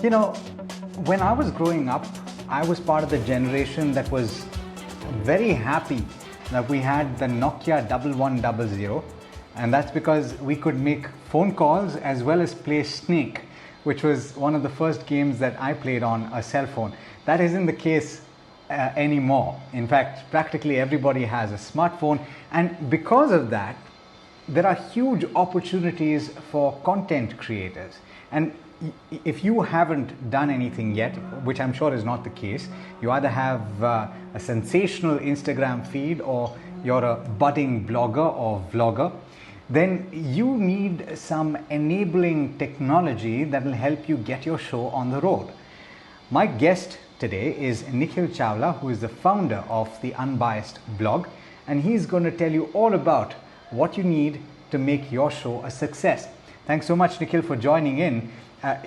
You know, when I was growing up, I was part of the generation that was very happy that we had the Nokia 1100, and that's because we could make phone calls as well as play Snake, which was one of the first games that I played on a cell phone. That isn't the case anymore. In fact, practically everybody has a smartphone, and because of that, there are huge opportunities for content creators. And if you haven't done anything yet, which I'm sure is not the case, you either have a sensational Instagram feed or you're a budding blogger or vlogger, then you need some enabling technology that will help you get your show on the road. My guest today is Nikhil Chawla, who is the founder of the Unbiased blog, and he's going to tell you all about what you need to make your show a success. Thanks so much, Nikhil, for joining in.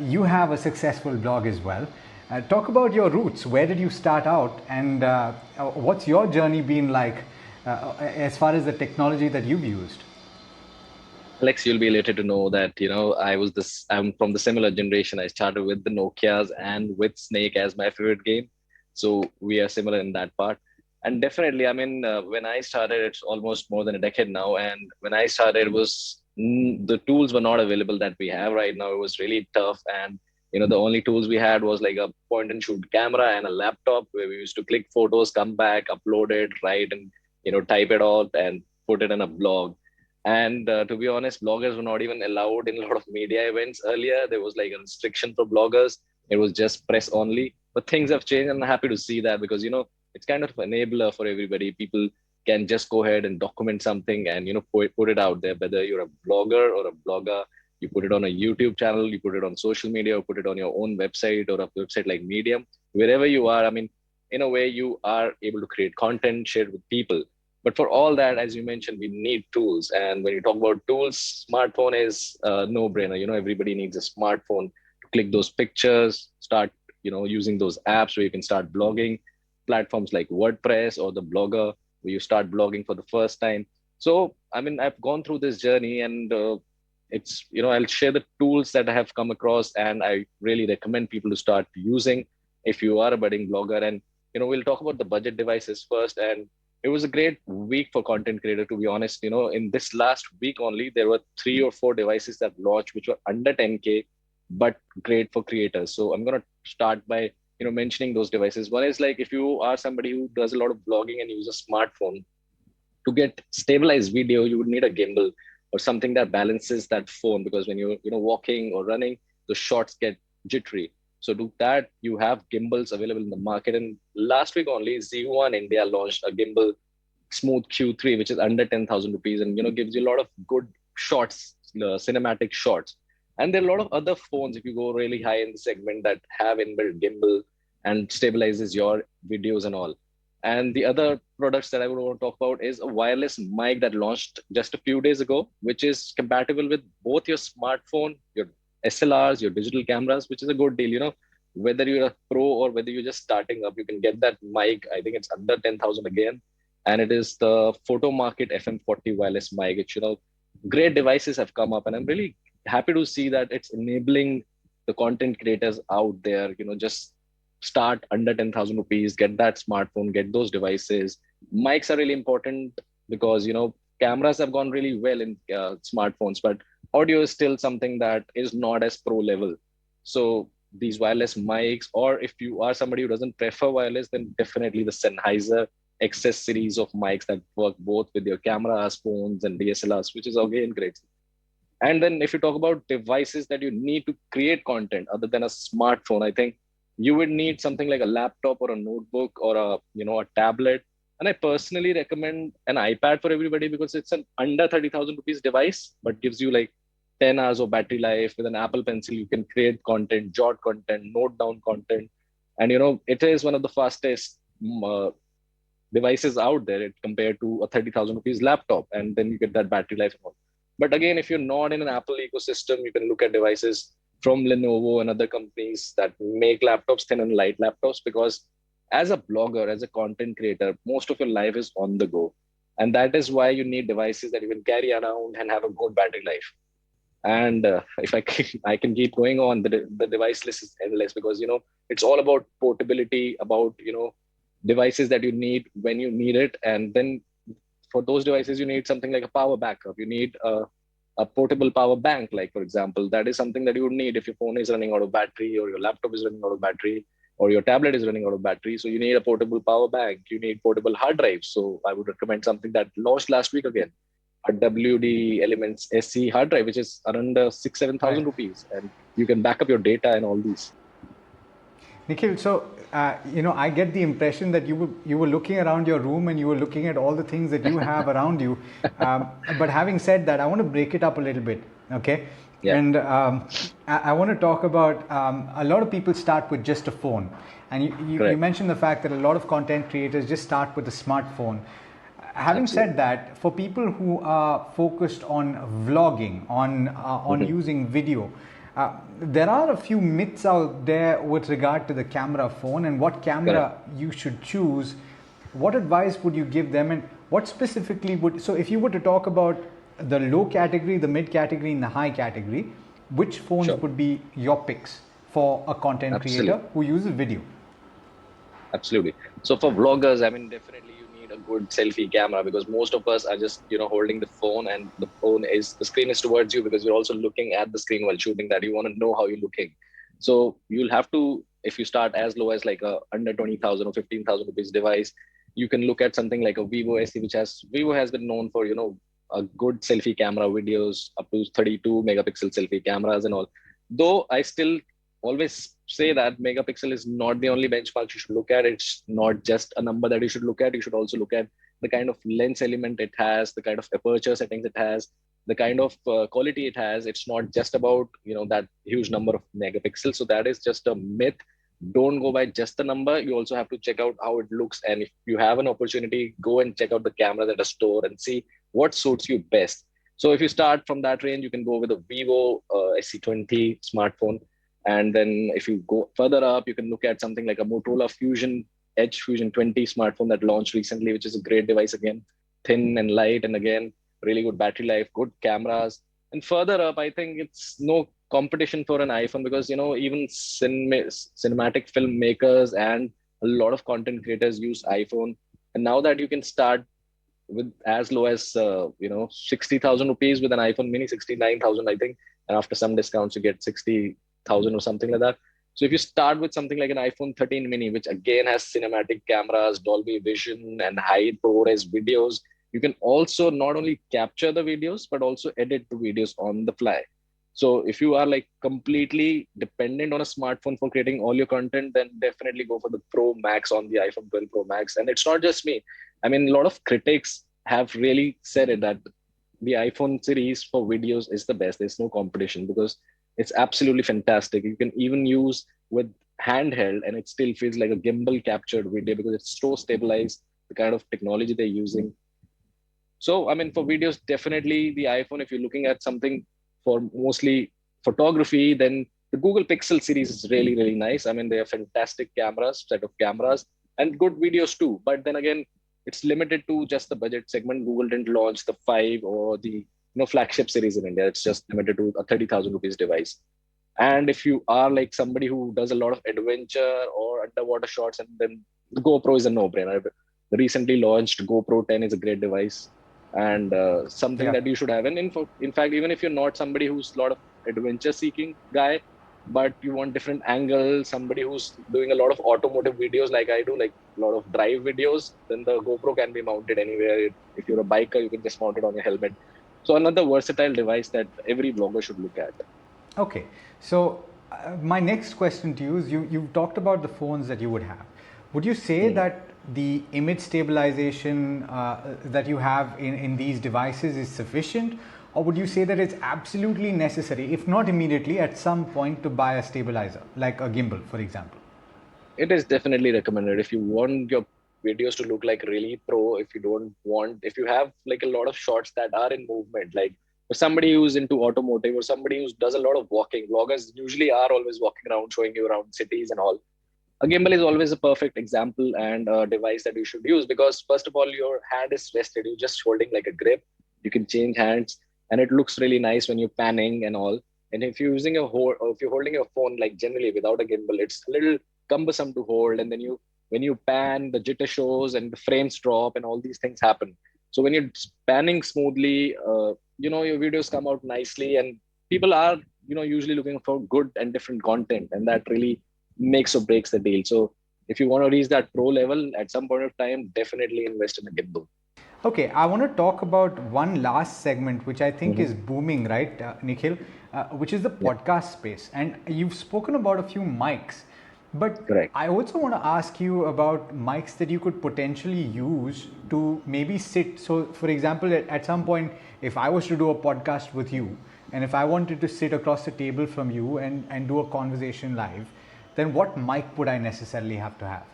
You have a successful blog as well. Talk about your roots. Where did you start out, and what's your journey been like as far as the technology that you've used? Alex, you'll be elated to know that, I'm from the similar generation. I started with the Nokias and with Snake as my favorite game. So we are similar in that part. And definitely, when I started, it's almost more than a decade now. And when I started, the tools were not available that we have right now. It was really tough. And, the only tools we had was like a point and shoot camera and a laptop where we used to click photos, come back, upload it, write, and, type it out and put it in a blog. And to be honest, bloggers were not even allowed in a lot of media events earlier. There was like a restriction for bloggers. It was just press only. But things have changed, and I'm happy to see that because, it's kind of an enabler for everybody. People can just go ahead and document something and, put it out there, whether you're a blogger or a blogger. You put it on a YouTube channel, you put it on social media, or put it on your own website or a website like Medium. Wherever you are, in a way, you are able to create content, share it with people. But for all that, as you mentioned, we need tools. And when you talk about tools, smartphone is a no-brainer. Everybody needs a smartphone to click those pictures, start, using those apps where you can start blogging, platforms like WordPress or the Blogger, where you start blogging for the first time. So, I've gone through this journey, and I'll share the tools that I have come across, and I really recommend people to start using if you are a budding blogger. And, we'll talk about the budget devices first. And it was a great week for content creator, to be honest. In this last week only, there were 3 or 4 devices that launched, which were under 10K, but great for creators. So I'm going to start by, mentioning those devices. One is like, if you are somebody who does a lot of blogging and use a smartphone, to get stabilized video, you would need a gimbal or something that balances that phone, because when you're, walking or running, the shots get jittery. So to that, you have gimbals available in the market. And last week only, Z1 India launched a gimbal Smooth Q3, which is under 10,000 rupees, and gives you a lot of good shots, cinematic shots. And there are a lot of other phones, if you go really high in the segment, that have inbuilt gimbal and stabilizes your videos and all. And the other products that I would want to talk about is a wireless mic that launched just a few days ago, which is compatible with both your smartphone, your SLRs, your digital cameras, which is a good deal. Whether you're a pro or whether you're just starting up, you can get that mic. I think it's under 10,000 again. And it is the Photo Market FM40 wireless mic. Great devices have come up, and I'm really happy to see that it's enabling the content creators out there, just start under 10,000 rupees, get that smartphone, get those devices. Mics are really important because, cameras have gone really well in smartphones, but audio is still something that is not as pro level. So these wireless mics, or if you are somebody who doesn't prefer wireless, then definitely the Sennheiser XS series of mics that work both with your cameras, phones, and DSLRs, which is again great. And then if you talk about devices that you need to create content other than a smartphone, I think you would need something like a laptop or a notebook or a tablet. And I personally recommend an iPad for everybody because it's an under 30,000 rupees device, but gives you like 10 hours of battery life. With an Apple Pencil, you can create content, jot content, note down content. And, it is one of the fastest devices out there compared to a 30,000 rupees laptop. And then you get that battery life. But again, if you're not in an Apple ecosystem, you can look at devices from Lenovo and other companies that make laptops, thin and light laptops, because as a blogger, as a content creator, most of your life is on the go. And that is why you need devices that you can carry around and have a good battery life. And if I can keep going on, the device list is endless, because it's all about portability, about devices that you need when you need it. And then for those devices, you need something like a power backup. You need a portable power bank, like for example. That is something that you would need if your phone is running out of battery, or your laptop is running out of battery, or your tablet is running out of battery. So you need a portable power bank. You need portable hard drives. So I would recommend something that launched last week again, a WD Elements SC hard drive, which is around 6,000-7,000 Right. rupees, and you can back up your data and all these. Nikhil, so I get the impression that you were looking around your room and you were looking at all the things that you have around you. But having said that, I want to break it up a little bit, okay? Yeah, And I want to talk about a lot of people start with just a phone, and you correct. mentioned the fact that a lot of content creators just start with a smartphone. Having said Absolutely. that, for people who are focused on vlogging, on Mhm. using video, there are a few myths out there with regard to the camera phone and what Correct. camera you should choose. What advice would you give them, and what specifically would, so if you were to talk about the low category, the mid category, and the high category, which phones Sure. would be your picks for a content creator Absolutely. who uses video? Absolutely. So for vloggers, I mean, definitely you need a good selfie camera, because most of us are just, holding the phone, and the screen is towards you, because you're also looking at the screen while shooting that. You want to know how you're looking. So you'll have to, if you start as low as like a under 20,000 or 15,000 rupees device, you can look at something like a Vivo SE, Vivo has been known for, a good selfie camera, videos up to 32 megapixel selfie cameras and all. Though I still always say that megapixel is not the only benchmark you should look at. It's not just a number that you should look at. You should also look at the kind of lens element it has, the kind of aperture settings it has, the kind of quality it has. It's not just about that huge number of megapixels. So that is just a myth. Don't go by just the number. You also have to check out how it looks, and if you have an opportunity, go and check out the cameras at a store and see what suits you best. So if you start from that range, you can go with a Vivo SC20 smartphone, and then if you go further up, you can look at something like a Motorola Edge Fusion 20 smartphone that launched recently, which is a great device again, thin and light, and again, really good battery life, good cameras. And further up, I think it's no competition for an iPhone, because even cinematic filmmakers and a lot of content creators use iPhone. And now that you can start with as low as 60,000 rupees with an iPhone Mini, 69,000 I think, and after some discounts you get 60,000 or something like that. So if you start with something like an iPhone 13 Mini, which again has cinematic cameras, Dolby Vision, and high ProRes videos, you can also not only capture the videos but also edit the videos on the fly. So if you are like completely dependent on a smartphone for creating all your content, then definitely go for the Pro Max on the iPhone 12 Pro Max. And it's not just me. I mean, a lot of critics have really said it, that the iPhone series for videos is the best. There's no competition, because it's absolutely fantastic. You can even use with handheld and it still feels like a gimbal captured video, because it's so stabilized, the kind of technology they're using. So, I mean, for videos, definitely the iPhone. If you're looking at something for mostly photography, then the Google Pixel series is really, really nice. I mean, they are fantastic set of cameras, and good videos too. But then again, it's limited to just the budget segment. Google didn't launch the 5 or the flagship series in India. It's just limited to a 30,000 rupees device. And if you are like somebody who does a lot of adventure or underwater shots, and then the GoPro is a no-brainer. The recently launched GoPro 10 is a great device, and something Yeah. that you should have. And in fact, even if you're not somebody who's a lot of adventure seeking guy, but you want different angles, somebody who's doing a lot of automotive videos like I do, like a lot of drive videos, then the GoPro can be mounted anywhere. If you're a biker, you can just mount it on your helmet. So another versatile device that every vlogger should look at. Okay, so my next question to you is you talked about the phones that you would have. Would you say Hmm. that the image stabilization that you have in these devices is sufficient, or would you say that it's absolutely necessary, if not immediately, at some point to buy a stabilizer, like a gimbal, for example? It is definitely recommended if you want your videos to look like really pro. If you have like a lot of shots that are in movement, like for somebody who's into automotive or somebody who does a lot of walking, vloggers usually are always walking around, showing you around cities and all. A gimbal is always a perfect example and a device that you should use, because first of all, your hand is rested. You're just holding like a grip. You can change hands. and it looks really nice when you're panning and all. And if you're using or if you're holding a phone like generally without a gimbal, it's a little cumbersome to hold. And then when you pan, the jitter shows and the frames drop and all these things happen. So when you're panning smoothly, your videos come out nicely, and people are, usually looking for good and different content, and that really makes or breaks the deal. So if you want to reach that pro level at some point of time, definitely invest in a gimbal. Okay, I want to talk about one last segment, which I think Hmm. is booming, right, Nikhil, which is the Yeah, podcast space. And you've spoken about a few mics, but correct. I also want to ask you about mics that you could potentially use to maybe sit. So, for example, at some point, if I was to do a podcast with you, and if I wanted to sit across the table from you and do a conversation live, then what mic would I necessarily have to have?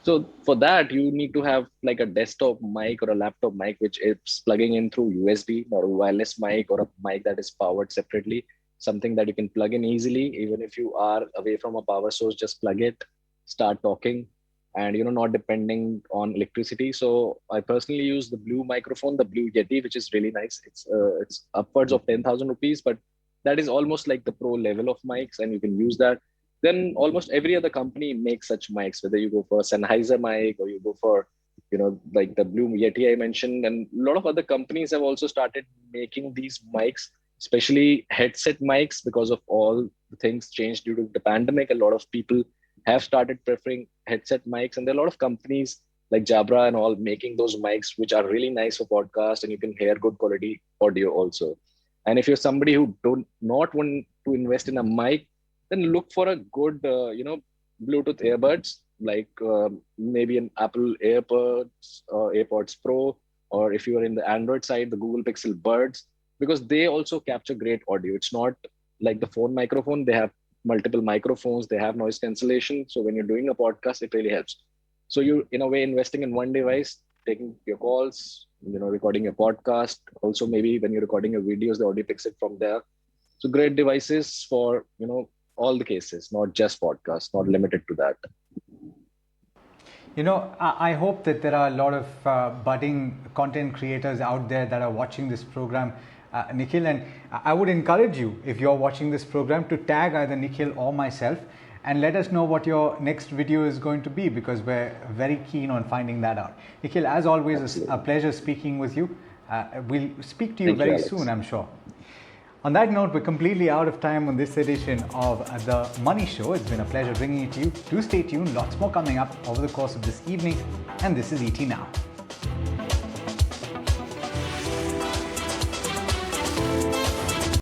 So for that, you need to have like a desktop mic or a laptop mic, which is plugging in through USB, or a wireless mic, or a mic that is powered separately, something that you can plug in easily. Even if you are away from a power source, just plug it, start talking, and not depending on electricity. So I personally use the Blue microphone, the Blue Yeti, which is really nice. It's upwards of 10,000 rupees, but that is almost like the pro level of mics, and you can use that. Then almost every other company makes such mics, whether you go for Sennheiser mic or you go for, like the Blue Yeti I mentioned, and a lot of other companies have also started making these mics, especially headset mics, because of all the things changed due to the pandemic. A lot of people have started preferring headset mics, and there are a lot of companies like Jabra and all making those mics, which are really nice for podcast, and you can hear good quality audio also. And if you're somebody who don't not want to invest in a mic, then look for a good, Bluetooth earbuds, like maybe an Apple AirPods Pro, or if you are in the Android side, the Google Pixel Buds, because they also capture great audio. It's not like the phone microphone; they have multiple microphones, they have noise cancellation. So when you're doing a podcast, it really helps. So you, in a way, investing in one device, taking your calls, recording your podcast. Also, maybe when you're recording your videos, the audio picks it from there. So great devices for, all the cases, not just podcasts, not limited to that. I hope that there are a lot of budding content creators out there that are watching this program, Nikhil. And I would encourage you, if you're watching this program, to tag either Nikhil or myself and let us know what your next video is going to be, because we're very keen on finding that out. Nikhil, as always, it's a Absolutely. pleasure speaking with you. We'll speak to you Thank you, very soon, Alex. I'm sure. On that note, we're completely out of time on this edition of The Money Show. It's been a pleasure bringing it to you. Do stay tuned, lots more coming up over the course of this evening. And this is ET Now.